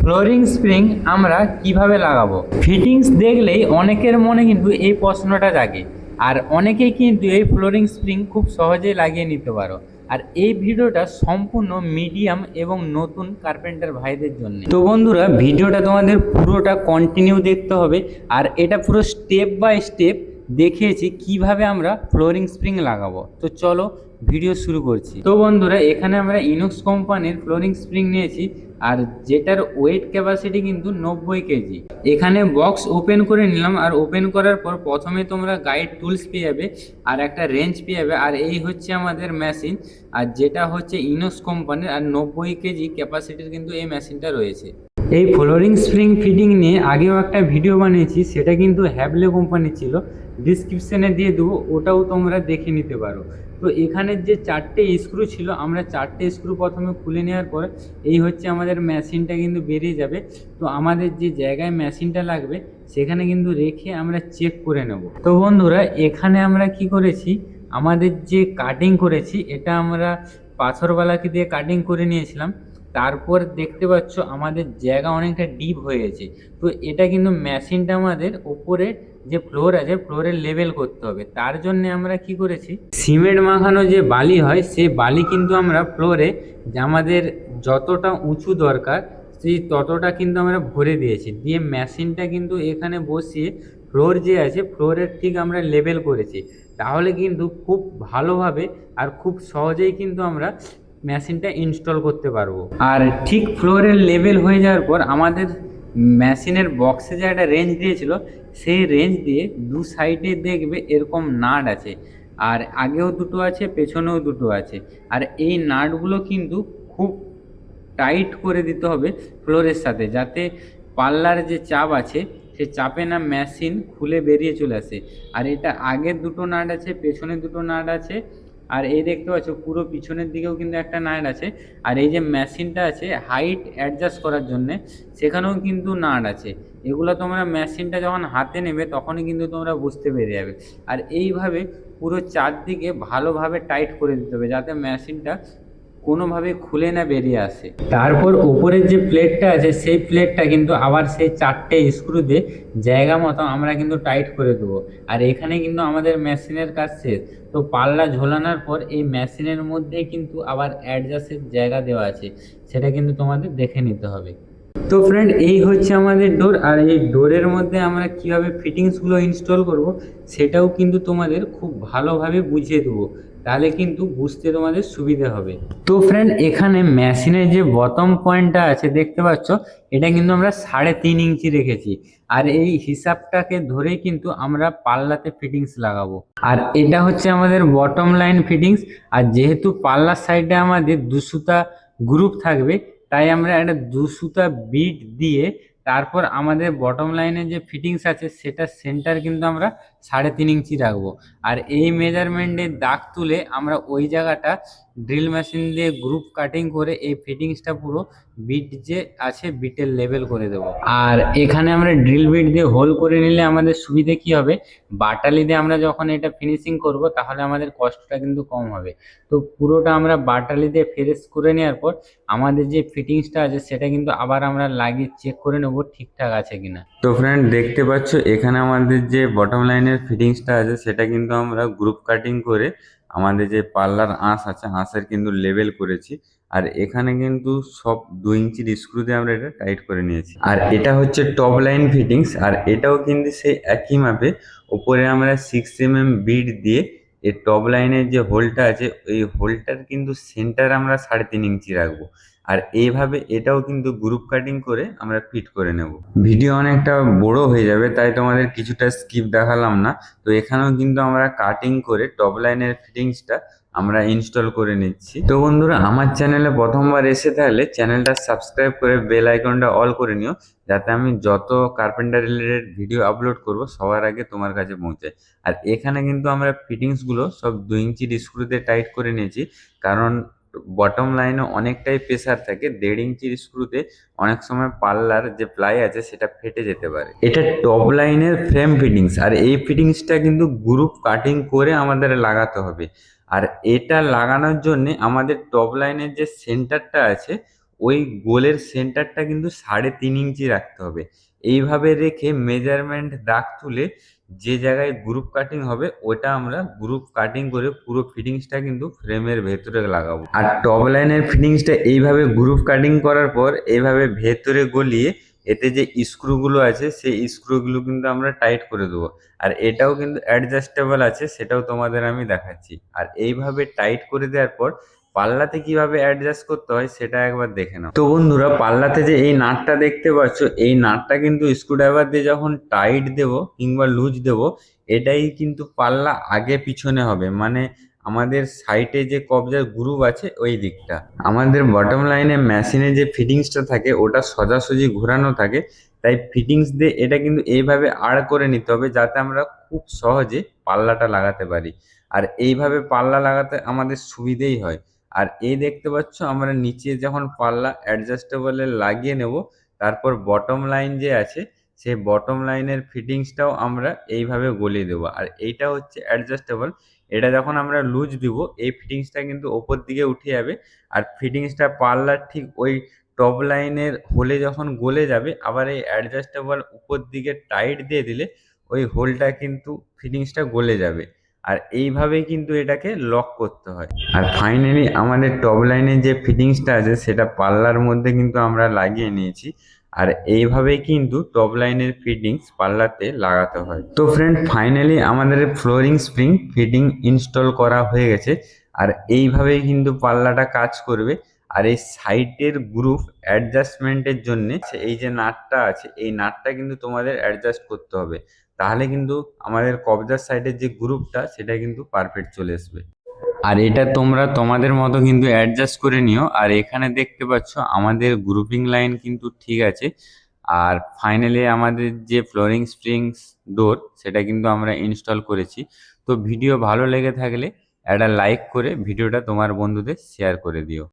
Flooring spring আমরা কিভাবে লাগাবো? ফিটিংস দেখলেই অনেকের মনে কিন্তু এই প্রশ্নটা জাগে, আর অনেকেই কিন্তু এই ফ্লোরিং স্প্রিং খুব সহজেই লাগিয়ে নিতে পারো। আর এই ভিডিওটা সম্পূর্ণ মিডিয়াম এবং নতুন কার্পেন্টার ভাইদের জন্য। তো বন্ধুরা, ভিডিওটা তোমাদের পুরোটা কন্টিনিউ দেখতে হবে, আর এটা পুরো স্টেপ বাই স্টেপ দেখিয়েছি কিভাবে আমরা ফ্লোরিং স্প্রিং লাগাবো। তো চলো ভিডিও শুরু করছি। তো বন্ধুরা, এখানে আমরা ইনক্স কোম্পানির ফ্লোরিং স্প্রিং নিয়েছি, আর যেটার ওয়েট ক্যাপাসিটি কিন্তু 90 কেজি। এখানে বক্স ওপেন করে নিলাম, আর ওপেন করার পর প্রথমে তোমরা গাইড টুলস পেয়ে যাবে আর একটা রেঞ্জ পেয়ে যাবে। আর এই হচ্ছে আমাদের মেশিন, আর যেটা হচ্ছে ইনক্স কোম্পানির, আর 90 কেজি ক্যাপাসিটির কিন্তু এই মেশিনটা রয়েছে। এই ফ্লোরিং স্প্রিং ফিটিং নিয়ে আগেও একটা ভিডিও বানিয়েছি, সেটা কিন্তু হ্যাভলে কোম্পানির ছিল, ডিসক্রিপশানে দিয়ে দেবো, ওটাও তোমরা দেখে নিতে পারো। তো এখানে যে 4টে স্ক্রু ছিল, আমরা 4টে স্ক্রু প্রথমে খুলে নেওয়ার পর এই হচ্ছে আমাদের মেশিনটা কিন্তু বেরিয়ে যাবে। তো আমাদের যে জায়গায় মেশিনটা লাগবে সেখানে কিন্তু রেখে আমরা চেক করে নেব। তো বন্ধুরা, এখানে আমরা কি করেছি, আমাদের যে কাটিং করেছি এটা আমরা পাথরবালাকে দিয়ে কাটিং করে নিয়েছিলাম। তারপর দেখতে পাচ্ছ আমাদের জায়গা অনেকটা ডিপ হয়ে গেছে। তো এটা কিন্তু মেশিনটা আমাদের ওপরে যে ফ্লোর আছে ফ্লোরের লেভেল করতে হবে। তার জন্য আমরা কি করেছি, সিমেন্ট মাখানো যে বালি হয় সে বালি কিন্তু আমরা ফ্লোরে আমাদের যতটা উঁচু দরকার সেই ততটা কিন্তু আমরা ভরে দিয়েছি, দিয়ে মেশিনটা কিন্তু এখানে বসিয়ে ফ্লোর যে আছে ফ্লোরের ঠিক আমরা লেভেল করেছি। তাহলে কিন্তু খুব ভালোভাবে আর খুব সহজেই কিন্তু আমরা মেশিনটা ইনস্টল করতে পারবো। আর ঠিক ফ্লোরের লেভেল হয়ে যাওয়ার পর আমাদের মেশিনের বক্সে যে একটা রেঞ্জ দিয়েছিল, সেই রেঞ্জ দিয়ে দু সাইডে দেখবে এরকম নাট আছে, আর আগেও দুটো আছে পেছনেও দুটো আছে। আর এই নাটগুলো কিন্তু খুব টাইট করে দিতে হবে ফ্লোরের সাথে, যাতে পাল্লার যে চাপ আছে সে চাপে না মেশিন খুলে বেরিয়ে চলে আসে। আর এটা আগের দুটো নাট আছে, পেছনে দুটো নাট আছে, আর এই দেখতে পাচ্ছ পুরো পিছনের দিকেও কিন্তু একটা নাট আছে। আর এই যে মেশিনটা আছে হাইট অ্যাডজাস্ট করার জন্যে, সেখানেও কিন্তু নাট আছে। এগুলো তোমরা মেশিনটা যখন হাতে নেবে তখনই কিন্তু তোমরা বুঝতে পেরে যাবে। আর এইভাবে পুরো চারদিকে ভালোভাবে টাইট করে দিতে হবে, যাতে মেশিনটা কোনোভাবে খুলে না বেরিয়ে আসে। তারপর উপরের যে প্লেটটা আছে সেই প্লেটটা কিন্তু আবার সেই 4টে স্ক্রু দিয়ে জায়গা মতো আমরা কিন্তু টাইট করে দেবো। আর এখানে কিন্তু আমাদের মেশিনের কাজ শেষ। তো পাল্লা ঝোলানোর পর এই মেশিনের মধ্যে কিন্তু আবার অ্যাডজাস্টের জায়গা দেওয়া আছে, সেটা কিন্তু তোমাদের দেখে নিতে হবে। তো ফ্রেন্ড, এই হচ্ছে আমাদের ডোর, আর এই ডোরের মধ্যে আমরা কিভাবে ফিটিংসগুলো ইনস্টল করব সেটাও কিন্তু তোমাদের খুব ভালোভাবে বুঝিয়ে দেবো, তাহলে কিন্তু বুঝতে তোমাদের সুবিধা হবে। তো ফ্রেন্ড, এখানে মেশিনের যে বটম পয়েন্টটা আছে দেখতে পাচ্ছ, এটা কিন্তু আমরা 3.5 ইঞ্চি রেখেছি। আর এই হিসাবটাকে ধরেই কিন্তু আমরা পাল্লাতে ফিটিংস লাগাবো। আর এটা হচ্ছে আমাদের বটম লাইন ফিটিংস। আর যেহেতু পাল্লার সাইডে আমাদের 2 সুতা গ্রুপ থাকবে, তাই আমরা একটা 2 সুতা বিট দিয়ে তারপর আমাদের বটম লাইনে যে ফিটিংস আছে সেটা সেন্টার কিন্তু আমরা 3.5 ইঞ্চি রাখবো। আর এই মেজারমেন্টের দাগ তুলে আমরা ওই জায়গাটা ড্রিল মেশিন দিয়ে গ্রুপ কাটিং করে এই ফিটিংসটা পুরো বিট যে আছে বিটের লেভেল করে দেবো। আর এখানে আমরা ড্রিল বিট দিয়ে হোল করে নিলে আমাদের সুবিধে কি হবে, বাটালি দিয়ে আমরা যখন এটা ফিনিশিং করব তাহলে আমাদের কষ্টটা কিন্তু কম হবে। তো পুরোটা আমরা বাটালি দিয়ে ফিনিশ করে নেওয়ার পর আমাদের যে ফিটিংসটা আছে সেটা কিন্তু আবার আমরা লাগিয়ে চেক করে নেব ঠিকঠাক আছে কিনা। তো ফ্রেন্ড, দেখতে পাচ্ছ এখানে আমাদের যে বটম লাইনের ফিটিংসটা আছে সেটা কিন্তু আমরা গ্রুপ কাটিং করে আমাদের যে পাল্লার আঁশ আছে আঁশের কিন্তু লেভেল করেছি। আর এখানে কিন্তু সব 2 ইঞ্চির স্ক্রু দিয়ে আমরা এটা টাইট করে নিয়েছি। আর এটা হচ্ছে টপ লাইন ফিটিংস, আর এটাও কিন্তু সেই একই মাপে ওপরে আমরা 6 mm বিট দিয়ে এই টপ লাইনের যে হোলটা আছে এই হোলটার কিন্তু সেন্টার আমরা 3.5 ইঞ্চি রাখবো। আর এইভাবে এটাও কিন্তু গ্রুপ কাটিং করে আমরা ফিট করে নেব। ভিডিও অনেকটা বড় হয়ে যাবে তাই তোমাদের কিছুটা স্কিপ দেখালাম না। তো এখানেও কিন্তু আমরা কাটিং করে টপ লাইনের ফিটিংসটা আমরা ইনস্টল করে নিচ্ছি। তো বন্ধুরা, আমার চ্যানেলে প্রথমবার এসে থাকলে চ্যানেলটা সাবস্ক্রাইব করে বেল আইকনটা অল করে নিও, যাতে আমি যত কার্পেন্টার রিলেটেড ভিডিও আপলোড করব সবার আগে তোমার কাছে পৌঁছায়। আর এখানে কিন্তু আমরা ফিটিংসগুলো সব 2 ইঞ্চির স্ক্রুতে টাইট করে নিয়েছি, কারণ বটম লাইনে অনেকটাই প্রেসার থাকে। 1.5 ইঞ্চির স্ক্রুতে অনেক সময় পাল্লার যে প্লাই আছে সেটা ফেটে যেতে পারে। এটা টপ লাইনের ফ্রেম ফিটিংস, আর এই ফিটিংসটা কিন্তু গ্রুপ কাটিং করে আমাদের লাগাতে হবে। আর এটা লাগানোর জন্য আমাদের টপ লাইনের যে সেন্টারটা আছে ওই গোলের সেন্টারটা কিন্তু 3.5 ইঞ্চি রাখতে হবে। এইভাবে রেখে মেজারমেন্ট দাগ তুলে যে জায়গায় গ্রুপ কাটিং হবে ওটা আমরা গ্রুপ কাটিং করে পুরো ফিটিংসটা কিন্তু ফ্রেমের ভেতরে লাগাবো। আর টপ লাইনের ফিটিংসটা এইভাবে গ্রুপ কাটিং করার পর এইভাবে ভেতরে গলিয়ে এতে যে স্ক্রুগুলো আছে সেই স্ক্রুগুলো কিন্তু আমরা টাইট করে দেবো। আর এটাও কিন্তু অ্যাডজাস্টেবল আছে, সেটাও তোমাদের আমি দেখাচ্ছি। আর এইভাবে টাইট করে দেওয়ার পর পাল্লাতে কিভাবে অ্যাডজাস্ট করতে হয় সেটা একবার দেখে নাও। তো বন্ধুরা, পাল্লাতে যে এই নাটটা দেখতে পাচ্ছ, এই নাটটা কিন্তু স্ক্রুড্রাইভার দিয়ে যখন টাইট দেবো কিংবা লুজ দেবো, এটাই কিন্তু পাল্লা আগে পিছনে হবে, মানে আমাদের সাইডে যে কবজার গ্রুপ আছে ওই দিকটা। আমাদের বটম লাইনে মেশিনে যে ফিটিংসটা থাকে ওটা সোজাসুজি ঘোরানো থাকে, তাই ফিটিংস দিয়ে এটা কিন্তু এইভাবে আড় করে নিতে হবে যাতে আমরা খুব সহজে পাল্লাটা লাগাতে পারি। আর এইভাবে পাল্লা লাগাতে আমাদের সুবিধেই হয়। আর এই দেখতে পাচ্ছ আমরা নিচে যখন পাল্লা অ্যাডজাস্টেবলে লাগিয়ে নেব, তারপর বটম লাইন যে আছে সেই বটম লাইনের ফিটিংসটাও আমরা এইভাবে গলিয়ে দেবো। আর এইটা হচ্ছে অ্যাডজাস্টেবল, এটা যখন আমরা লুজ দিব এই ফিটিংসটা কিন্তু ওপর দিকে উঠে যাবে। আর ফিটিংসটা পাল্লার ঠিক ওই টপ লাইনের হোলে যখন গলে যাবে, আবার এই অ্যাডজাস্টেবল উপর দিকে টাইট দিয়ে দিলে ওই হোলটা কিন্তু ফিটিংসটা গলে যাবে। আর এইভাবেই কিন্তু এটাকে লক করতে হয়। আর ফাইনালি আমাদের টপ লাইনের যে ফিটিংসটা আছে সেটা পাল্লার মধ্যে কিন্তু আমরা লাগিয়ে নিয়েছি। আর এইভাবেই কিন্তু টপ লাইনের ফিটিংস পাল্লাতে লাগাতে হয়। তো ফ্রেন্ড, ফাইনালি আমাদের ফ্লোরিং স্প্রিং ফিটিং ইনস্টল করা হয়ে গেছে। আর এইভাবেই কিন্তু পাল্লাটা কাজ করবে। আর এই সাইডের গ্রুপ অ্যাডজাস্টমেন্টের জন্য এই যে নাটটা আছে এই নাটটা কিন্তু তোমাদের অ্যাডজাস্ট করতে হবে, তাহলে কিন্তু আমাদের কবজার সাইডের যে গ্রুপটা সেটা কিন্তু পারফেক্ট চলে আসবে। আর এটা তোমরা তোমাদের মতো কিন্তু অ্যাডজাস্ট করে নিও। আর এখানে দেখতে পাচ্ছ আমাদের গ্রুপিং লাইন কিন্তু ঠিক আছে। আর ফাইনালি আমাদের যে ফ্লোরিং স্প্রিংস ডোর সেটা কিন্তু আমরা ইনস্টল করেছি। তো ভিডিও ভালো লেগে থাকলে একটা লাইক করে ভিডিওটা তোমার বন্ধুদের শেয়ার করে দিও।